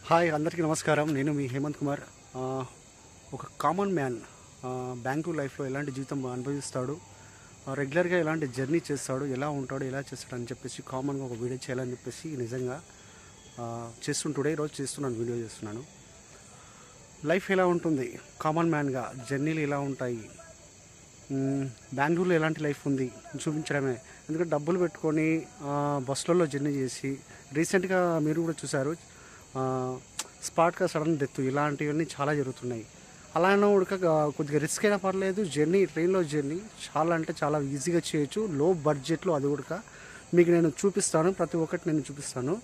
Hi అందరికీ నమస్కారం. నేను మీ హేమంత్ కుమార్. ఒక కామన్ మ్యాన్ బ్యాంకు లైఫ్లో ఎలాంటి జీవితం అనుభవిస్తాడు, రెగ్యులర్గా ఎలాంటి జర్నీ చేస్తాడు, ఎలా ఉంటాడు, ఎలా చేస్తాడు అని చెప్పేసి కామన్గా ఒక వీడియో చేయాలని చెప్పేసి నిజంగా చేస్తుంటుండే ఈరోజు చేస్తున్నాను, వీడియో చేస్తున్నాను. లైఫ్ ఎలా ఉంటుంది కామన్ మ్యాన్గా, జర్నీలు ఎలా ఉంటాయి, బెంగళూరులో ఎలాంటి లైఫ్ ఉంది చూపించడమే. ఎందుకంటే డబ్బులు పెట్టుకొని బస్సులలో జర్నీ చేసి రీసెంట్గా మీరు కూడా చూశారు, స్పాట్గా సడన్ డెత్ ఇలాంటివన్నీ చాలా జరుగుతున్నాయి. అలానే ఉడక కొద్దిగా రిస్క్ అయినా పర్లేదు, జర్నీ ట్రైన్లో జర్నీ చాలా అంటే చాలా ఈజీగా చేయొచ్చు, లో బడ్జెట్లో. అది ఉడక మీకు నేను చూపిస్తాను, ప్రతి ఒక్కటి నేను చూపిస్తాను.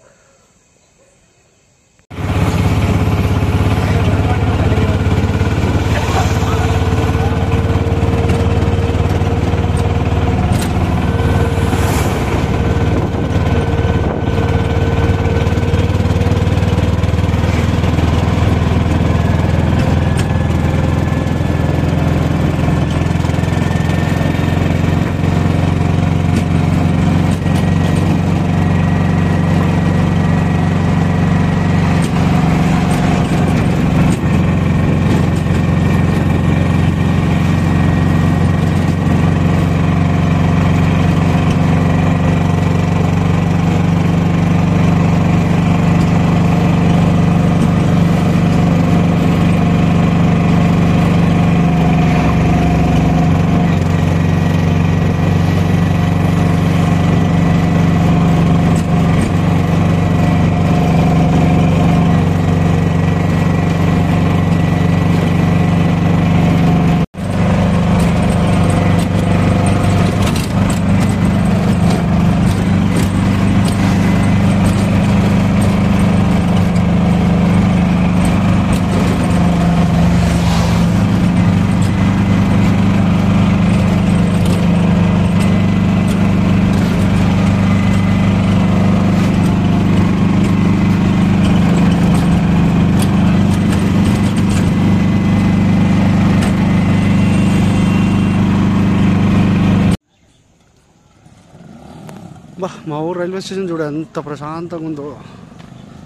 మా ఊరు రైల్వే స్టేషన్ చూడ ఎంత ప్రశాంతంగా ఉందో,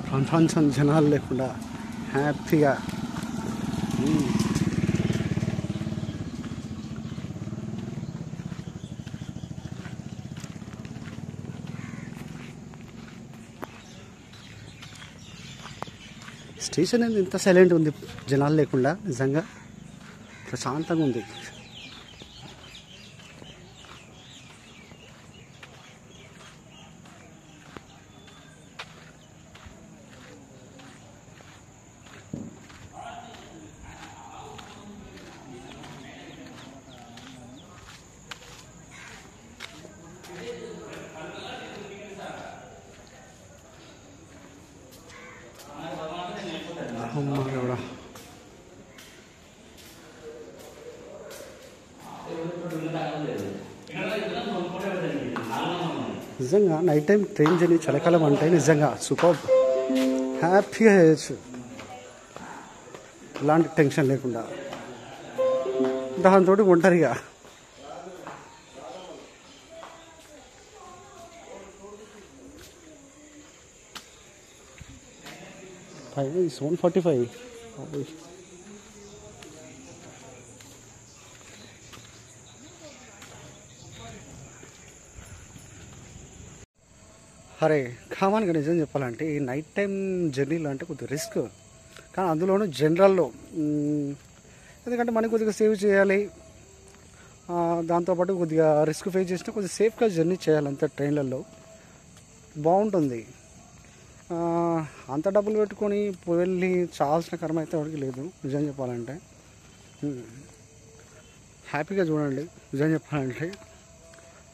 ప్రపంచం జనాలు లేకుండా హ్యాపీగా. స్టేషన్ అనేది ఇంత సైలెంట్ ఉంది, జనాలు లేకుండా, నిజంగా ప్రశాంతంగా ఉంది. నిజంగా నైట్ టైం ట్రైన్ జర్నీ చలికాలం అంటే నిజంగా సూపర్, హ్యాపీగా చేయొచ్చు, ఎలాంటి టెన్షన్ లేకుండా. దాంతో ఒంటరిగా పైన 7:45. అరే కామన్గా నిజం చెప్పాలంటే ఈ నైట్ టైం జర్నీలో అంటే కొద్దిగా రిస్క్, కానీ అందులోనూ జనరల్లో. ఎందుకంటే మనకి కొద్దిగా సేవ్ చేయాలి, దాంతోపాటు కొద్దిగా రిస్క్ ఫేస్ చేసినా కొద్దిగా సేఫ్గా జర్నీ చేయాలి, అంతే. ట్రైన్లలో బాగుంటుంది. అంత డబ్బులు పెట్టుకొని వెళ్ళి చావాల్సిన కర్మ అయితే ఎవరికి లేదు, నిజం చెప్పాలంటే. హ్యాపీగా చూడండి, నిజం చెప్పాలంటే.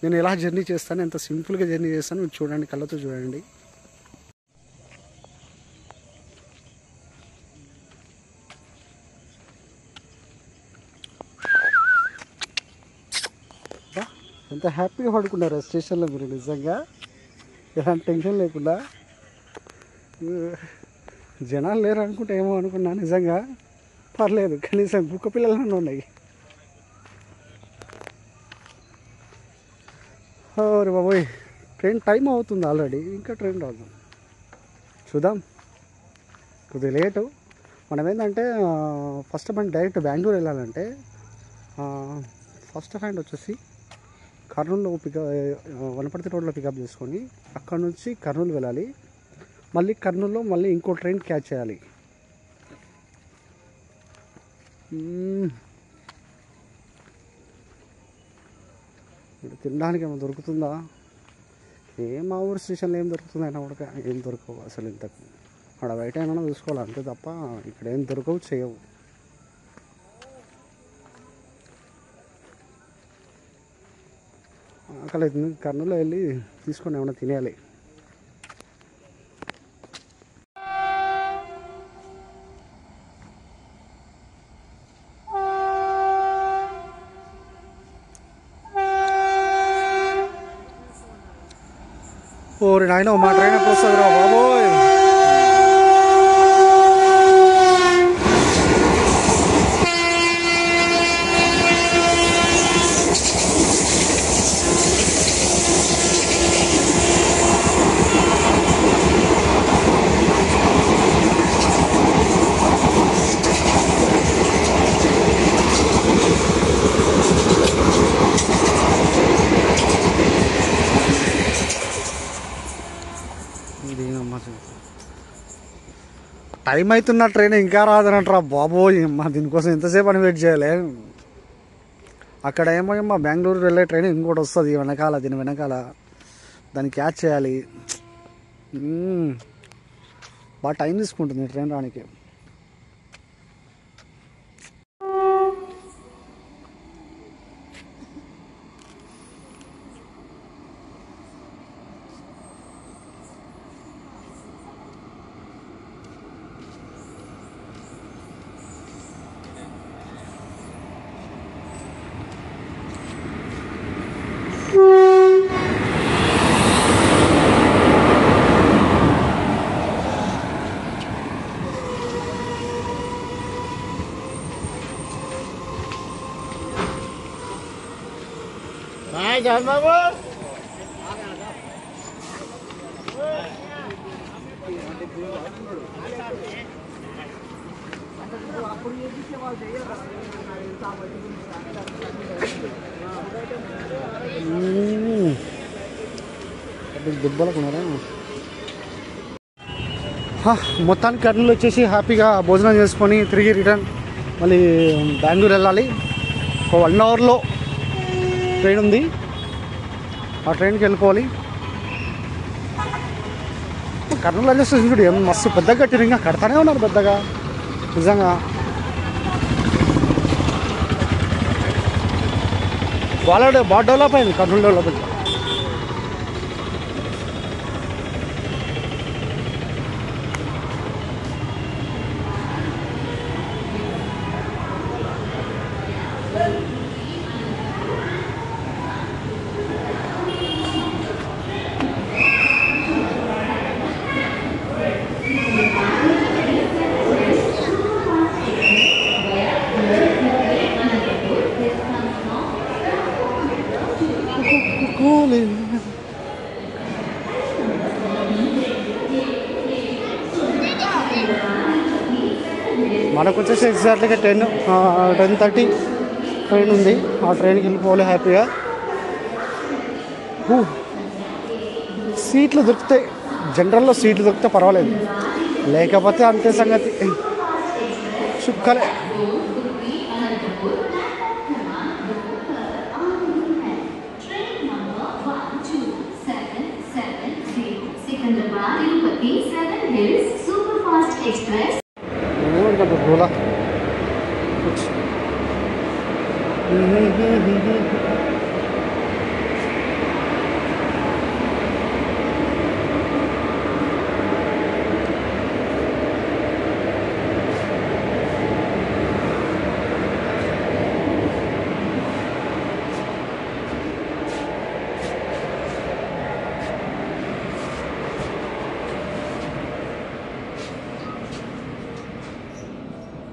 నేను ఎలా జర్నీ చేస్తాను, ఎంత సింపుల్గా జర్నీ చేస్తాను మీరు చూడండి, కళ్ళతో చూడండి. ఎంత హ్యాపీగా పడుకున్నారు స్టేషన్లో మీరు, నిజంగా ఎలాంటి టెన్షన్ లేకుండా. జనాలు లేరు అనుకుంటే ఏమో అనుకున్నా, నిజంగా పర్లేదు, కనీసం కుక్క పిల్లలన్నీ ఉన్నాయి. अरे बाबोय ट्रेन टाइम అవుతుంది ఆల్రెడీ ఇంకా ట్రైన్ రాదు చూద్దాం కొద్దిగా లేటు. మనం ఏంటంటే ఫస్ట్ మనం డైరెక్ట్ బెంగళూరు వెళ్ళాలంటే ఫస్ట్ హ్యాండ్ వచ్చేసి కర్నూలులో వనపర్తి రోడ్లో పికప్ చేసుకొని అక్కడ నుంచి కర్నూలు వెళ్ళాలి. మళ్ళీ కర్నూలులో మళ్ళీ ఇంకో ట్రైన్ క్యాచ్ చేయాలి. తినడానికి ఏమైనా దొరుకుతుందా? మా ఊరు స్టేషన్లో ఏం దొరుకుతుంది అయినా కూడా ఏం దొరకవు అసలు. ఇంతకు అక్కడ బయట ఏమైనా చూసుకోవాలి అంతే తప్ప ఇక్కడ ఏం దొరకవు, చేయవు. ఆకలి కర్నూలులో వెళ్ళి తీసుకొని ఏమైనా తినేయాలి. ఓరి నాయన మా ట్రైన్ ఎప్పుడు వస్తుంది రా బాబోయ్. టైం అవుతున్న ట్రైన్ ఇంకా రాదనంటారా బాబోయ్. దీనికోసం ఎంతసేపు అని వెయిట్ చేయాలి. అక్కడ ఏమో బెంగళూరు వెళ్ళే ట్రైన్ ఇంకోటి వస్తుంది వెనకాల, దీని వెనకాల దాన్ని క్యాచ్ చేయాలి. బాగా టైం తీసుకుంటుంది ట్రైన్ రానికి. మొత్తానికి కర్నూలు వచ్చేసి హ్యాపీగా భోజనం చేసుకొని తిరిగి రిటర్న్ మళ్ళీ బెంగళూరు వెళ్ళాలి. ఒక 1 అవర్లో ట్రైన్ ఉంది, ఆ ట్రైన్కి వెళ్ళిపోవాలి. కర్నూలు రైల్వే స్టేషన్ చూడు ఏం మస్తు పెద్దగా కట్టిరు, ఇంకా కడతానే ఉన్నారు పెద్దగా. నిజంగా బాగా డెవలప్ అయింది కర్నూలు డెవలప్మెంట్. మనకు వచ్చేసి ఎగ్జాక్ట్గా 10:30 ట్రైన్ ఉంది. ఆ ట్రైన్కి వెళ్ళిపోవాలి హ్యాపీగా. సీట్లు దొరుకుతాయి, జనరల్లో సీట్లు దొరికితే పర్వాలేదు, లేకపోతే అంతే సంగతి, చుక్కలే. बोला कुछ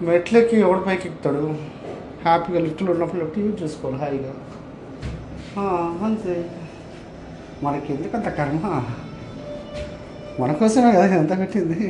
మెట్లకి ఎవడు పైకి ఎక్కుతాడు? హ్యాపీగా లిఫ్ట్లో ఉన్నప్పుడు లిఫ్ట్ యూజ్ చేసుకోవాలి హాయిగా. అంతే, మనకి ఎందుకంత కర్మ, మన కోసమే కదా ఎంత పెట్టింది.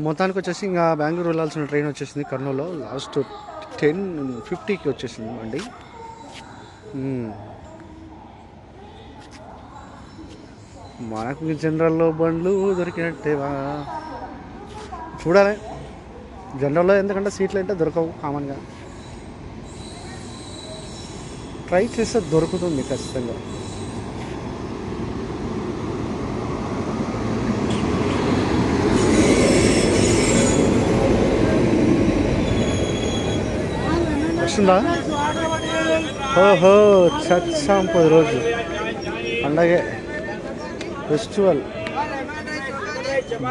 మొత్తానికి వచ్చేసి ఇంకా బెంగళూరు వెళ్ళాల్సిన ట్రైన్ వచ్చేసింది కర్నూలులో. లాస్ట్ 10:50కి వచ్చేసింది అండి. మనకు జనరల్లో బండ్లు దొరికినట్టేవా చూడాలి. జనరల్లో ఎందుకంటే సీట్లు అంటే దొరకవు కామన్గా. ట్రై చేస్తే దొరుకుతుంది ఖచ్చితంగా. వస్తుందా? ఓహో చచ్చాం 10 రోజు పండగే ఫెస్టివల్.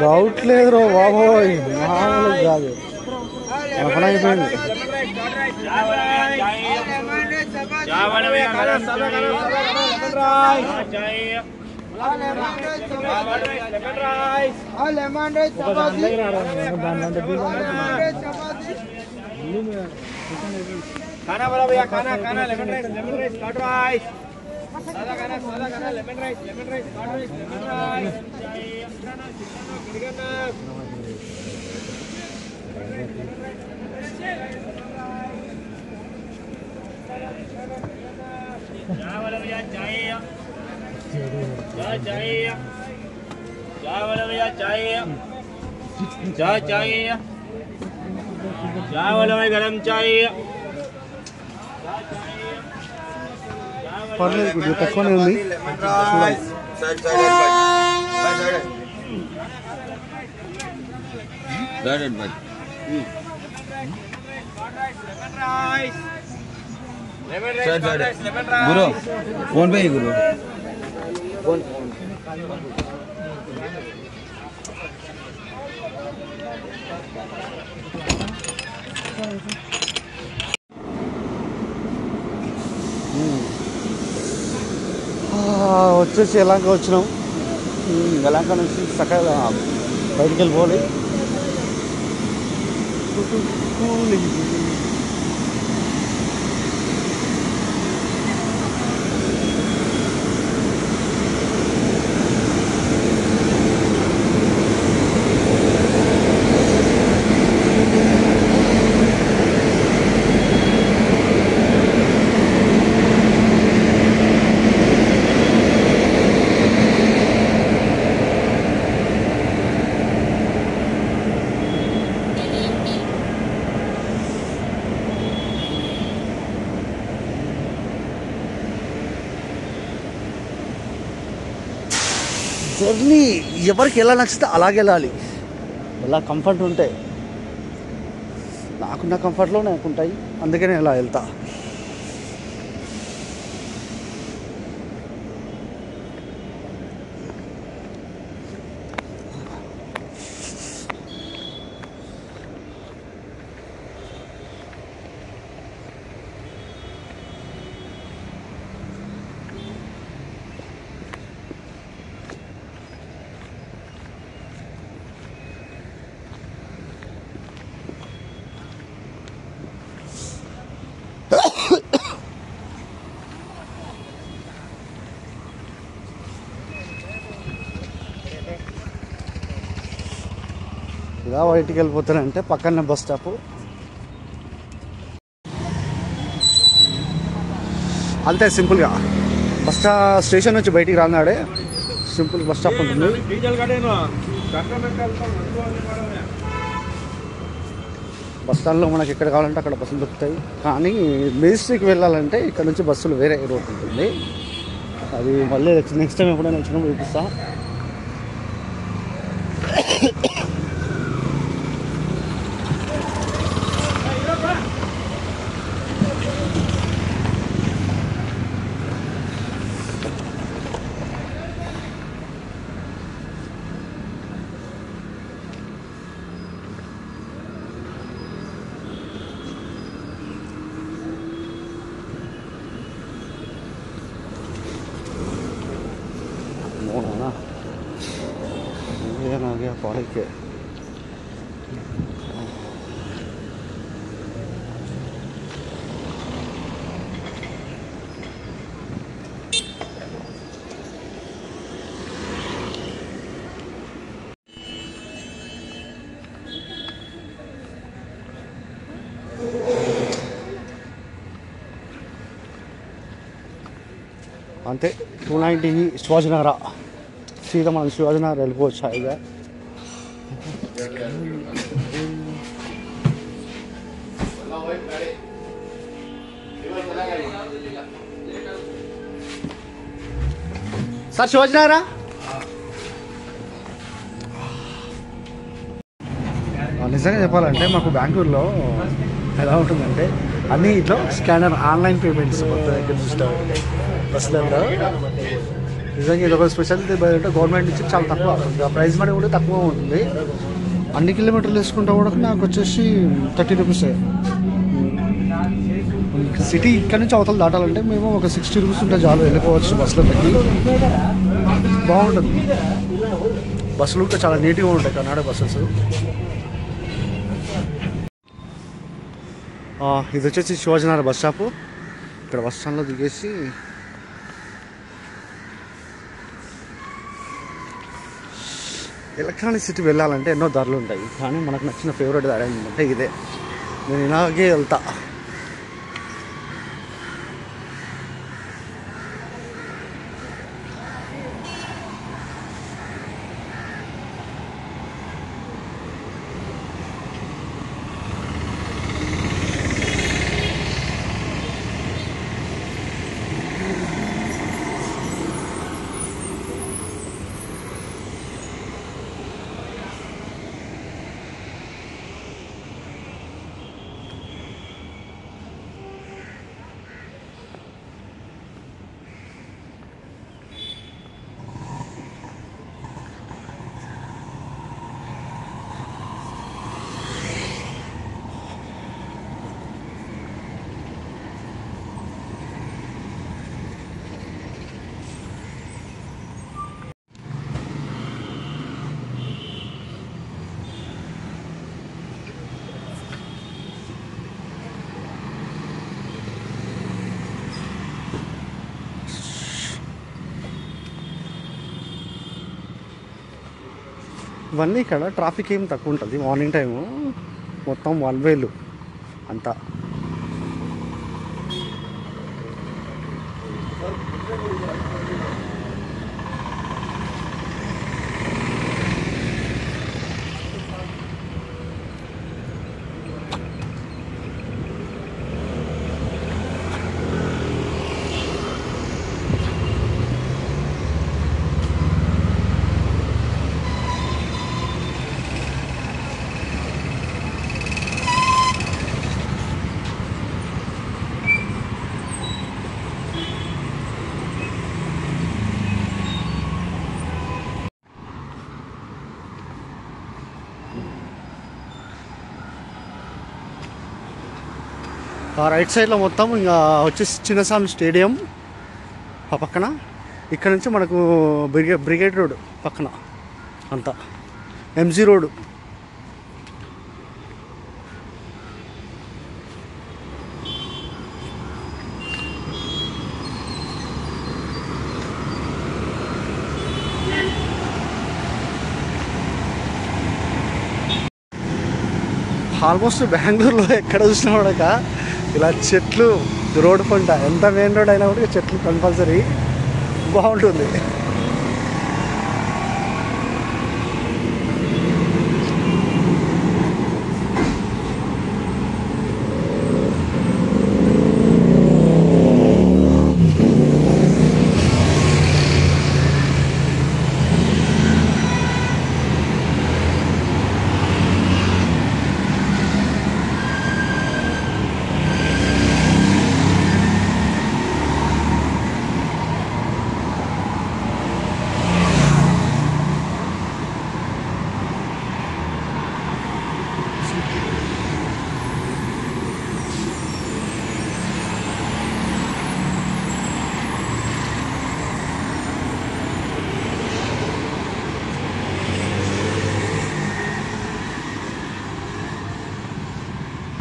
డౌట్ లేదు రో బాబోయ్, మామూలు కాదు. మన పని అయిపోయింది. खाना वाला भैया खाना खाना लेमन राइस कर्ड राइस सादा खाना lemon rice curd rice lemon rice चाय वाला भैया चाय वाला भैया चाय वाला भाई गरम चाय. పర్లేదు కొద్దిగా తక్కువనే ఉంది. गुरु फोन पे ही गुरु వచ్చేసి ఎలాగ వచ్చినాం. ఎలాగ నుంచి చక్కగా బయటికి వెళ్ళిపోవాలి. జర్నీ ఎవరికి ఎలా నచ్చితే అలాగే వెళ్ళాలి. ఎలా కంఫర్ట్ ఉంటాయి, నాకున్న కంఫర్ట్లో నాకు ఉంటాయి, అందుకనే ఇలా వెళ్తా. ఇలా బయటికి వెళ్ళిపోతానంటే పక్కనే బస్ స్టాప్. అంతే సింపుల్గా బస్ స్టేషన్ నుంచి బయటికి రానాడే సింపుల్ బస్ స్టాప్ ఉంటుంది. బస్ స్టాండ్లో మనకి ఎక్కడ కావాలంటే అక్కడ బస్సులు దొరుకుతాయి. కానీ మేస్ట్రీకి వెళ్ళాలంటే ఇక్కడ నుంచి బస్సులు వేరే రూట్ ఉంటుంది. అది మళ్ళీ నెక్స్ట్ టైం ఎప్పుడైనా వచ్చినప్పుడు చూపిస్తా. आ गया कॉलेज के అంతే 290 శివాజీనగర సీదా మనం శివాజీనగర్ వెళ్ళిపోవచ్చు హాయిగా. సార్ శివాజీనగరా? నిజంగా చెప్పాలంటే మాకు బెంగళూరులో ఎలా ఉంటుందంటే అన్నీ ఇట్లా స్కానర్ ఆన్లైన్ పేమెంట్స్ మొత్తం దగ్గర చూస్తారు బస్సులలో. నిజంగా ఇది ఒక స్పెషాలిటీ అంటే గవర్నమెంట్ నుంచి చాలా తక్కువ ప్రైస్ మనీ కూడా తక్కువ ఉంటుంది. అన్ని కిలోమీటర్లు వేసుకుంటా కూడా నాకు వచ్చేసి 30 రూపీసే. సిటీ ఇక్కడ నుంచి అవతల దాటాలంటే మేము ఒక 60 రూపీస్ ఉంటే చాలు వెళ్ళిపోవచ్చు బస్సులో పెట్టి. బాగుంటుంది. బస్సులు కూడా చాలా నీట్గా ఉంటాయి కర్ణాటక బస్సెస్. ఇది వచ్చేసి శివాజీనగర్ బస్ స్టాపు. ఇక్కడ బస్ స్టాండ్లో దిగేసి ఎలక్ట్రానిక్ సిటీ వెళ్ళాలంటే ఎన్నో దారులు ఉంటాయి, కానీ మనకు నచ్చిన ఫేవరెట్ దారి ఏంటంటే ఇదే. నేను ఇలాగే వెళ్తా. ఇవన్నీ ఇక్కడ ట్రాఫిక్ ఏం తక్కువ ఉంటుంది. మార్నింగ్ టైము మొత్తం 1 వేలు అంతా. రైట్ సైడ్లో మొత్తం ఇంకా వచ్చేసి చిన్నస్వామి స్టేడియం ఆ పక్కన. ఇక్కడ నుంచి మనకు బ్రిగేడ్ రోడ్ పక్కన అంతా MG రోడ్. ఆల్మోస్ట్ బెంగళూరులో ఎక్కడ చూసినా కూడా ఇలా చెట్లు రోడ్డు పంట, ఎంత మెయిన్ రోడ్ అయినా కూడా చెట్లు కంపల్సరీ బాగుంటుంది.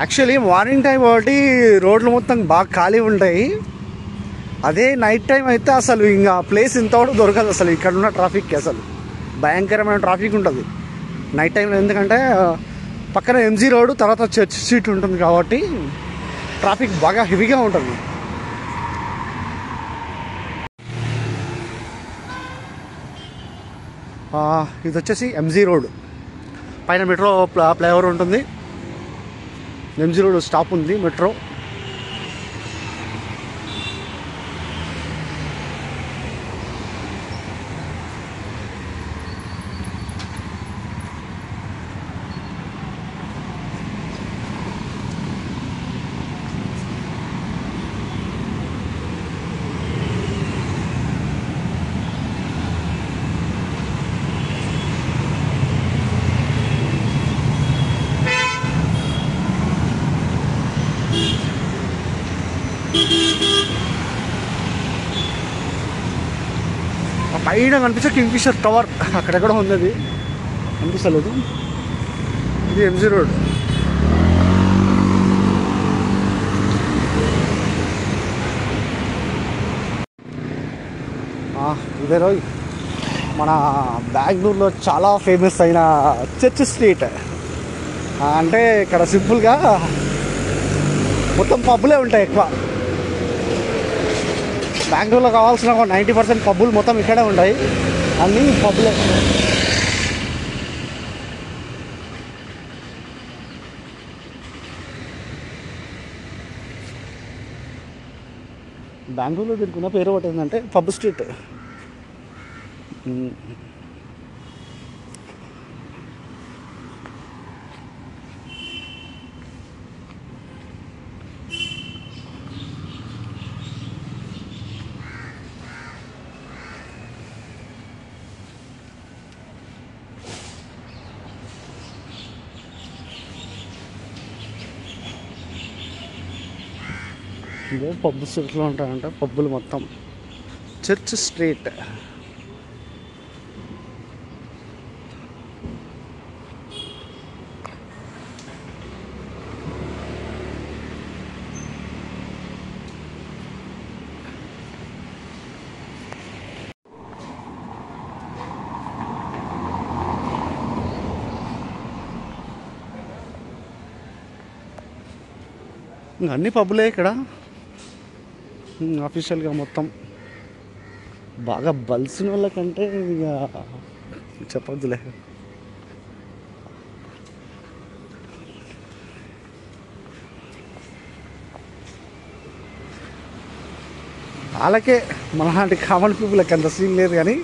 యాక్చువల్లీ మార్నింగ్ టైం ఒకటి రోడ్లు మొత్తం బాగా ఖాళీ ఉంటాయి. అదే నైట్ టైం అయితే అసలు ఇంకా ప్లేస్ ఇంత కూడా దొరకదు అసలు. ఇక్కడ ఉన్న ట్రాఫిక్కి అసలు భయంకరమైన ట్రాఫిక్ ఉంటుంది నైట్ టైంలో. ఎందుకంటే పక్కన MG రోడ్, తర్వాత చర్చ్ స్ట్రీట్ ఉంటుంది కాబట్టి ట్రాఫిక్ బాగా హెవీగా ఉంటుంది. ఇది వచ్చేసి ఎంజీ రోడ్ పైన మెట్రో ఫ్లైఓవర్ ఉంటుంది. ఎంజీ రోడ్ స్టాప్ ఉంది మెట్రో. పైన కనిపించే కింగ్ఫిషర్ టవర్ అక్కడెక్కడ ఉంది, అది కనిపిస్తలేదు. ఇది ఎంజీ రోడ్. ఇదే రోజు మన బెంగళూరులో చాలా ఫేమస్ అయిన చర్చ్ స్ట్రీట్. అంటే ఇక్కడ సింపుల్గా మొత్తం పబ్బులే ఉంటాయి ఎక్కువ. బెంగళూరులో కావాల్సిన 90% పబ్బులు మొత్తం ఇక్కడే ఉంటాయి, అన్నీ పబ్బులే. బెంగళూరులో దీనికి పేరు ఒకటి ఏంటంటే పబ్ స్ట్రీట్. ఇదే పబ్ స్ట్రీట్లో ఉంటాయంట పబ్బులు మొత్తం. Church street. అన్ని పబ్బులే ఇక్కడ ఆఫీషియల్గా మొత్తం. బాగా బలిసిన వాళ్ళకంటే ఇక చెప్పొద్దులే. వాళ్ళకే మనలాంటి కామన్ పీపుల్కి అంత సీన్ లేదు కానీ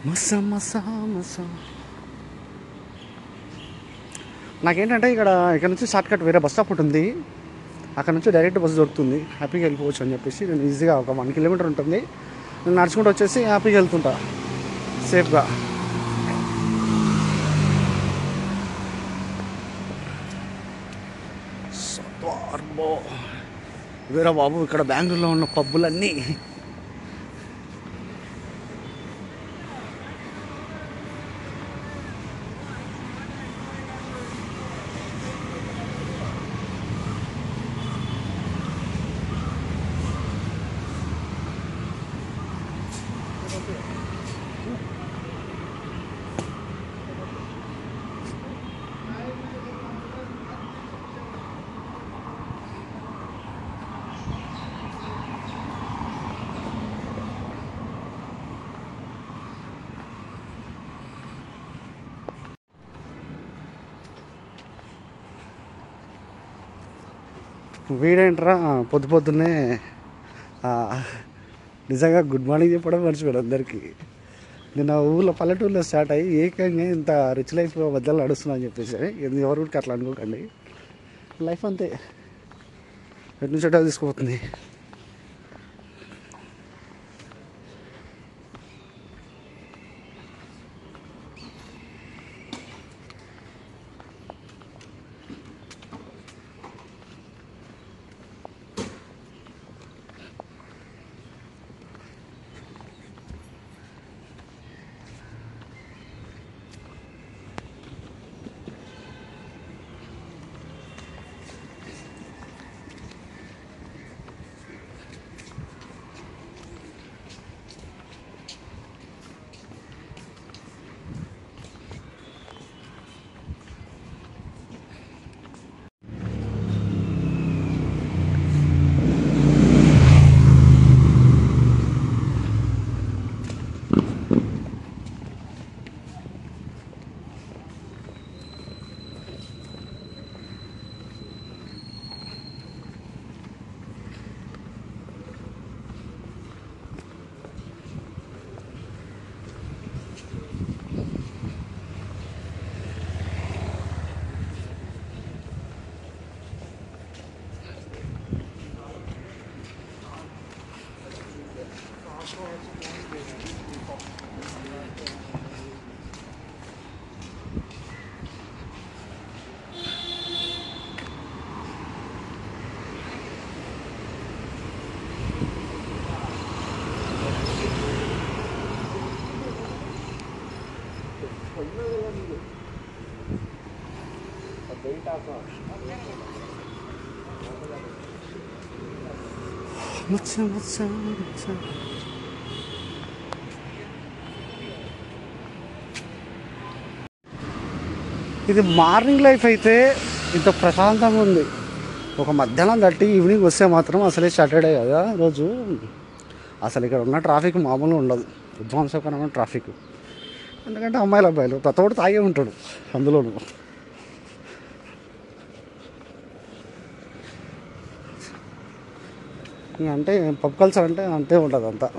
మసా మసా మసా. నాకేంటంటే ఇక్కడ నుంచి షార్ట్కట్ వేరే బస్ స్టాప్ ఉంటుంది, అక్కడ నుంచి డైరెక్ట్ బస్సు దొరుకుతుంది, హ్యాపీగా వెళ్ళిపోవచ్చు అని చెప్పేసి నేను ఈజీగా ఒక 1 కిలోమీటర్ ఉంటుంది, నేను నడుచుకుంటూ వచ్చేసి హ్యాపీగా వెళ్తుంటా సేఫ్గా. వేరే బాబు ఇక్కడ బెంగళూరులో ఉన్న పబ్బులన్నీ వీడేంట్రా పొద్దున్నే నిజంగా గుడ్ మార్నింగ్ చెప్పడం మర్చిపోయాడు అందరికీ. నేను ఊళ్ళో పల్లెటూరులో స్టార్ట్ అయ్యి ఏకంగా ఇంత రిచ్ లైఫ్ మధ్యలో నడుస్తున్నా అని చెప్పేసి ఎవరికి అట్లా అనుకోకండి. లైఫ్ అంతే, ఎటు నుంచి అట్లా తీసుకుపోతుంది. ఇది మార్నింగ్ లైఫ్ అయితే ఇంత ప్రశాంతంగా ఉంది. ఒక మధ్యాహ్నం తట్టి ఈవినింగ్ వస్తే మాత్రం అసలే సాటర్డే కదా రోజు, అసలు ఇక్కడ ఉన్న ట్రాఫిక్ మామూలుగా ఉండదు, విధ్వంసకరమైన ట్రాఫిక్. ఎందుకంటే అమ్మాయిలు అబ్బాయిలు ప్రతి ఒక్కటి తాగే ఉంటాడు అందులోనూ. అంటే పబ్ కల్చర్ అంటే అంతే ఉంటుంది అంతా.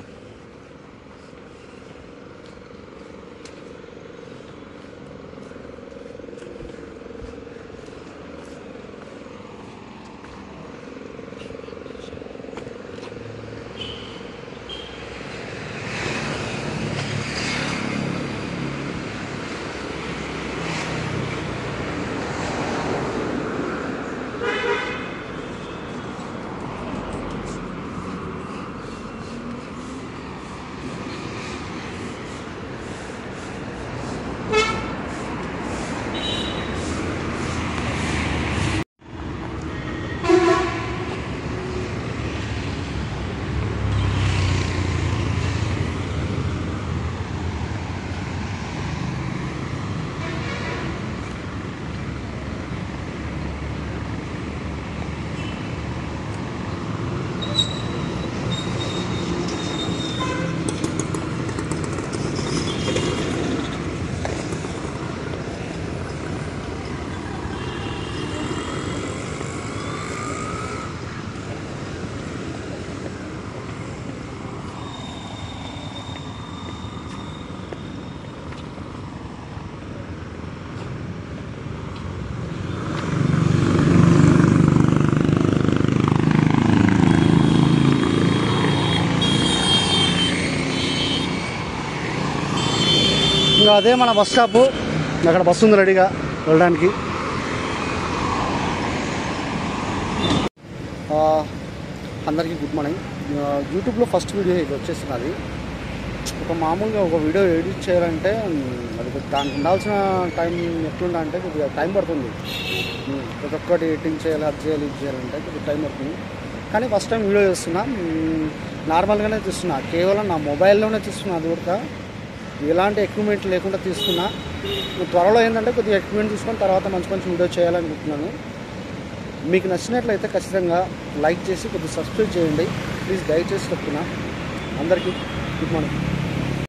ఇంకా అదే మన బస్ స్టాపు. అక్కడ బస్సు ఉంది రెడీగా వెళ్ళడానికి. అందరికీ గుడ్ మార్నింగ్. యూట్యూబ్లో ఫస్ట్ వీడియో ఇది వచ్చేస్తున్నది. ఒక మామూలుగా ఒక వీడియో ఎడిట్ చేయాలంటే అది దానికి ఉండాల్సిన టైం ఎట్లుందా అంటే కొద్దిగా టైం పడుతుంది. ప్రతి ఒక్కటి ఎడిటింగ్ చేయాలి, అది చేయాలి, ఇది చేయాలంటే కొద్దిగా టైం పడుతుంది. కానీ ఫస్ట్ టైం వీడియో చేస్తున్నా, నార్మల్గానే తీస్తున్నా, కేవలం నా మొబైల్లోనే తీస్తున్నా. అది కూడా ఎలాంటి ఎక్విప్మెంట్ లేకుండా తీసుకున్నా. త్వరలో ఏంటంటే కొద్దిగా ఎక్విప్మెంట్ తీసుకొని తర్వాత మంచి మంచి వీడియో చేయాలనుకుంటున్నాను. మీకు నచ్చినట్లయితే ఖచ్చితంగా లైక్ చేసి కొద్దిగా సబ్స్క్రైబ్ చేయండి ప్లీజ్, దయచేసి చెప్తున్నా. అందరికీ గుడ్ మార్నింగ్.